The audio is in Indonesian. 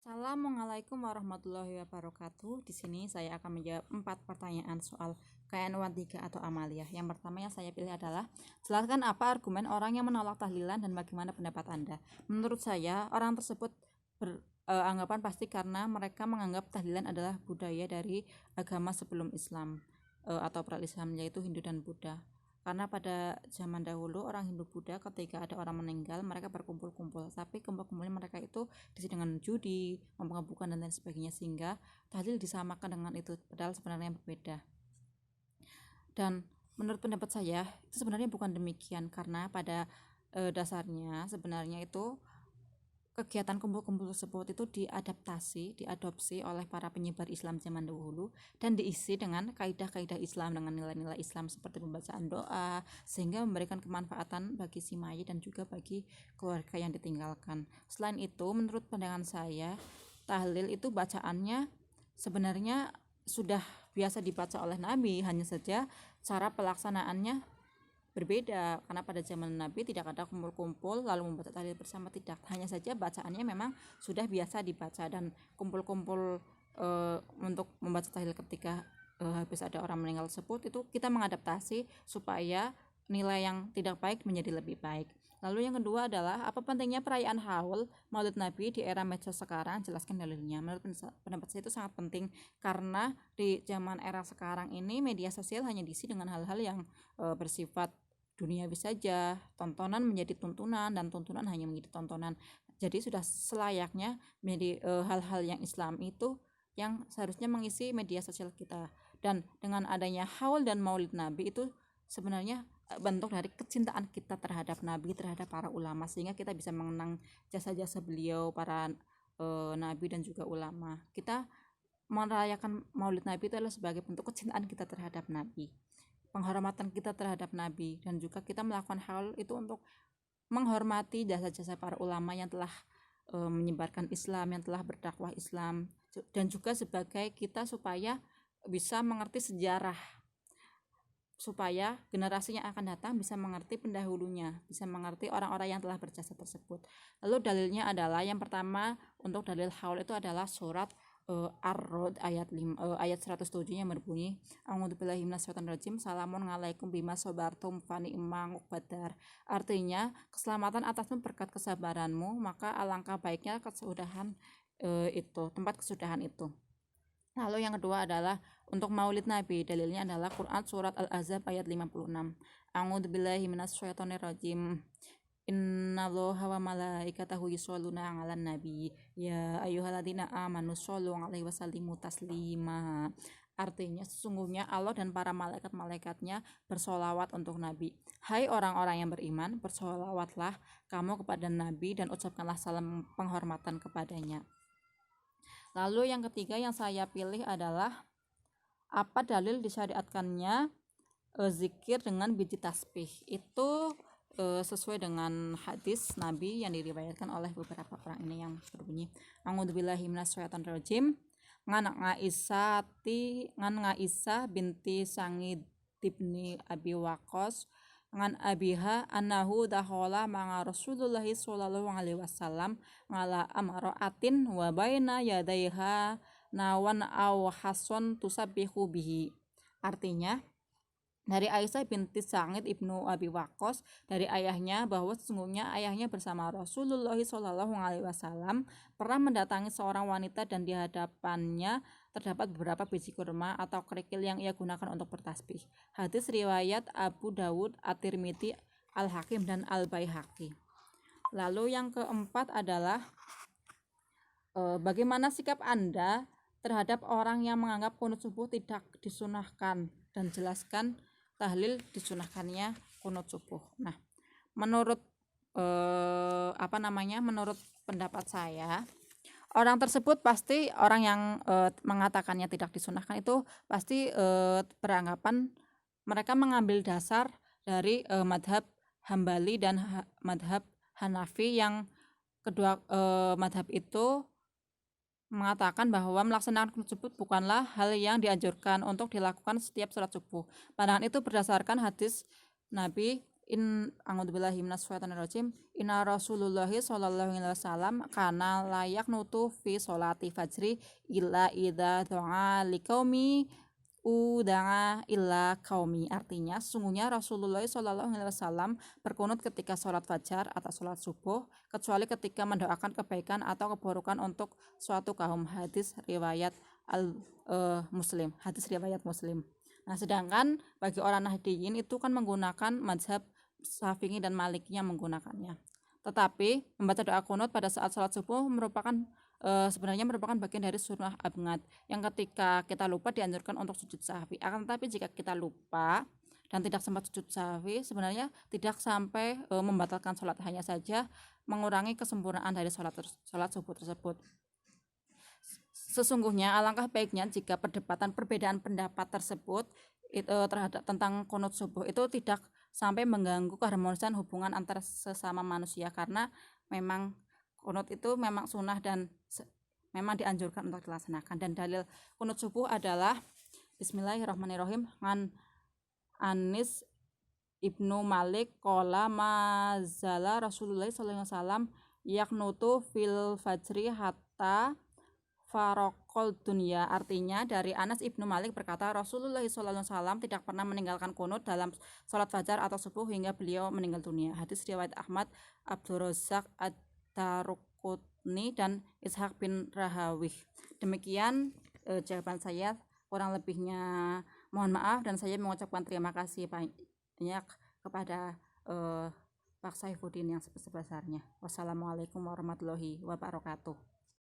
Assalamualaikum warahmatullahi wabarakatuh. Di sini saya akan menjawab 4 pertanyaan soal KN1 3 atau amaliyah. Yang pertama yang saya pilih adalah, jelaskan apa argumen orang yang menolak tahlilan dan bagaimana pendapat Anda. Menurut saya, orang tersebut beranggapan pasti karena mereka menganggap tahlilan adalah budaya dari agama sebelum Islam atau pra-Islam, yaitu Hindu dan Buddha. Karena pada zaman dahulu orang Hindu Buddha ketika ada orang meninggal mereka berkumpul-kumpul, tapi kumpul-kumpulnya mereka itu diisi dengan judi, mabuk-mabukan dan lain sebagainya, sehingga tahlil disamakan dengan itu, padahal sebenarnya berbeda. Dan menurut pendapat saya itu sebenarnya bukan demikian, karena pada dasarnya sebenarnya itu kegiatan kumpul-kumpul tersebut itu diadopsi oleh para penyebar Islam zaman dahulu dan diisi dengan kaidah-kaidah Islam dengan nilai-nilai Islam seperti pembacaan doa, sehingga memberikan kemanfaatan bagi si mayit dan juga bagi keluarga yang ditinggalkan. Selain itu, menurut pandangan saya, tahlil itu bacaannya sebenarnya sudah biasa dibaca oleh Nabi, hanya saja cara pelaksanaannya berbeda, karena pada zaman Nabi tidak ada kumpul-kumpul lalu membaca tahlil bersama, tidak, hanya saja bacaannya memang sudah biasa dibaca. Dan kumpul-kumpul untuk membaca tahlil ketika habis ada orang meninggal tersebut, itu kita mengadaptasi supaya nilai yang tidak baik menjadi lebih baik. Lalu yang kedua adalah, apa pentingnya perayaan haul Maulid Nabi di era medsos sekarang? Jelaskan dalilnya. Menurut pendapat saya itu sangat penting, karena di zaman era sekarang ini media sosial hanya diisi dengan hal-hal yang bersifat duniawi saja. Tontonan menjadi tuntunan dan tuntunan hanya menjadi tontonan. Jadi sudah selayaknya menjadi hal-hal yang Islam itu yang seharusnya mengisi media sosial kita. Dan dengan adanya haul dan maulid Nabi itu sebenarnya bentuk dari kecintaan kita terhadap Nabi, terhadap para ulama, sehingga kita bisa mengenang jasa-jasa beliau, para Nabi dan juga ulama. Kita merayakan maulid Nabi itu adalah sebagai bentuk kecintaan kita terhadap Nabi, penghormatan kita terhadap Nabi, dan juga kita melakukan hal itu untuk menghormati jasa-jasa para ulama yang telah menyebarkan Islam, yang telah berdakwah Islam, dan juga sebagai kita supaya bisa mengerti sejarah, supaya generasi yang akan datang bisa mengerti pendahulunya, bisa mengerti orang-orang yang telah berjasa tersebut. Lalu dalilnya adalah, yang pertama untuk dalil haul itu adalah surat Ar-Rod ayat 107 yang berbunyi, A'udzubillahi minasyaitonirrajim, salamun alaikum bima sabartum fa ni'ma uqbadar. Artinya, keselamatan atasmu berkat kesabaranmu, maka alangkah baiknya kesudahan tempat kesudahan itu. Lalu yang kedua adalah untuk maulid Nabi, dalilnya adalah Quran surat Al-Ahzab ayat 56. A'udzubillahi minasyaitonirrajim. Innallaha wa malaikatahu yusholluna 'alan nabi ya ayyuhalladzina amanu shollu 'alaihi wasallimu taslima. Artinya, sesungguhnya Allah dan para malaikat-malaikatnya bersolawat untuk Nabi. Hai orang-orang yang beriman, bersolawatlah kamu kepada Nabi dan ucapkanlah salam penghormatan kepadanya. Lalu yang ketiga yang saya pilih adalah, apa dalil disyariatkannya zikir dengan biji tasbih? Itu sesuai dengan hadis Nabi yang diriwayatkan oleh beberapa orang ini yang berbunyi, A'udzubillahi minasyaitonirrajim, ngan Aisyah binti Sangid ibni Abi Waqqas ngan abiha annahu dakhala ma'a Rasulullah sallallahu alaihi wasallam ngala amra'atin wa baina yadaiha nawan aw hason tusabbihu bihi. Artinya, dari Aisyah binti Sa'id ibnu Abi Waqqas dari ayahnya, bahwa sesungguhnya ayahnya bersama Rasulullah Shallallahu Alaihi Wasallam pernah mendatangi seorang wanita dan di hadapannya terdapat beberapa biji kurma atau kerikil yang ia gunakan untuk bertasbih. Hadis riwayat Abu Dawud, At-Tirmidzi, Al-Hakim dan Al-Baihaqi. Lalu yang keempat adalah, bagaimana sikap Anda terhadap orang yang menganggap kunut subuh tidak disunahkan, dan jelaskan tahlil disunahkannya kunut subuh. Nah, menurut menurut pendapat saya, orang tersebut pasti, orang yang mengatakannya tidak disunahkan itu pasti beranggapan mereka mengambil dasar dari madhab Hambali dan madhab Hanafi, yang kedua madhab itu mengatakan bahwa melaksanakan kunut subuh bukanlah hal yang dianjurkan untuk dilakukan setiap sholat subuh. Pandangan itu berdasarkan hadis Nabi a'udzubillahi minasyaitonirrajim. Inna Rasulullahi sallallahu alaihi wasallam kana layak nutu fi sholati fajri illa idza du'a liqaumi uda'a illa qaumi. Artinya sesungguhnya Rasulullah sallallahu alaihi wasallam berkunut ketika sholat fajar atau sholat subuh kecuali ketika mendoakan kebaikan atau keburukan untuk suatu kaum. Hadis riwayat Muslim. Nah, sedangkan bagi orang Nahdiyin itu kan menggunakan mazhab Syafi'i dan Maliki yang menggunakannya. Tetapi membaca doa kunut pada saat sholat subuh sebenarnya merupakan bagian dari sunnah abngat yang ketika kita lupa dianjurkan untuk sujud sahwi. Akan tetapi jika kita lupa dan tidak sempat sujud sahwi, sebenarnya tidak sampai membatalkan sholat, hanya saja mengurangi kesempurnaan dari sholat subuh tersebut. Sesungguhnya alangkah baiknya jika perbedaan pendapat tersebut terhadap tentang kunut subuh itu tidak sampai mengganggu keharmonisan hubungan antar sesama manusia, karena memang kunut itu memang sunnah dan memang dianjurkan untuk dilaksanakan. Dan dalil kunut subuh adalah Bismillahirrahmanirrahim, an Anis ibnu Malik qala mazala Rasulullah sallallahu alaihi wasallam yaknutu fil fajri hatta farokol dunia. Artinya dari Anas ibnu Malik berkata, Rasulullah SAW tidak pernah meninggalkan kunut dalam sholat fajar atau subuh hingga beliau meninggal dunia. Hadis riwayat Ahmad, Abdurrazzaq Ad-Darqutni dan Ishaq bin Rahawih. Demikian jawaban saya, kurang lebihnya mohon maaf, dan saya mengucapkan terima kasih banyak kepada Pak Saifuddin yang sebesar-besarnya. Wassalamualaikum warahmatullahi wabarakatuh.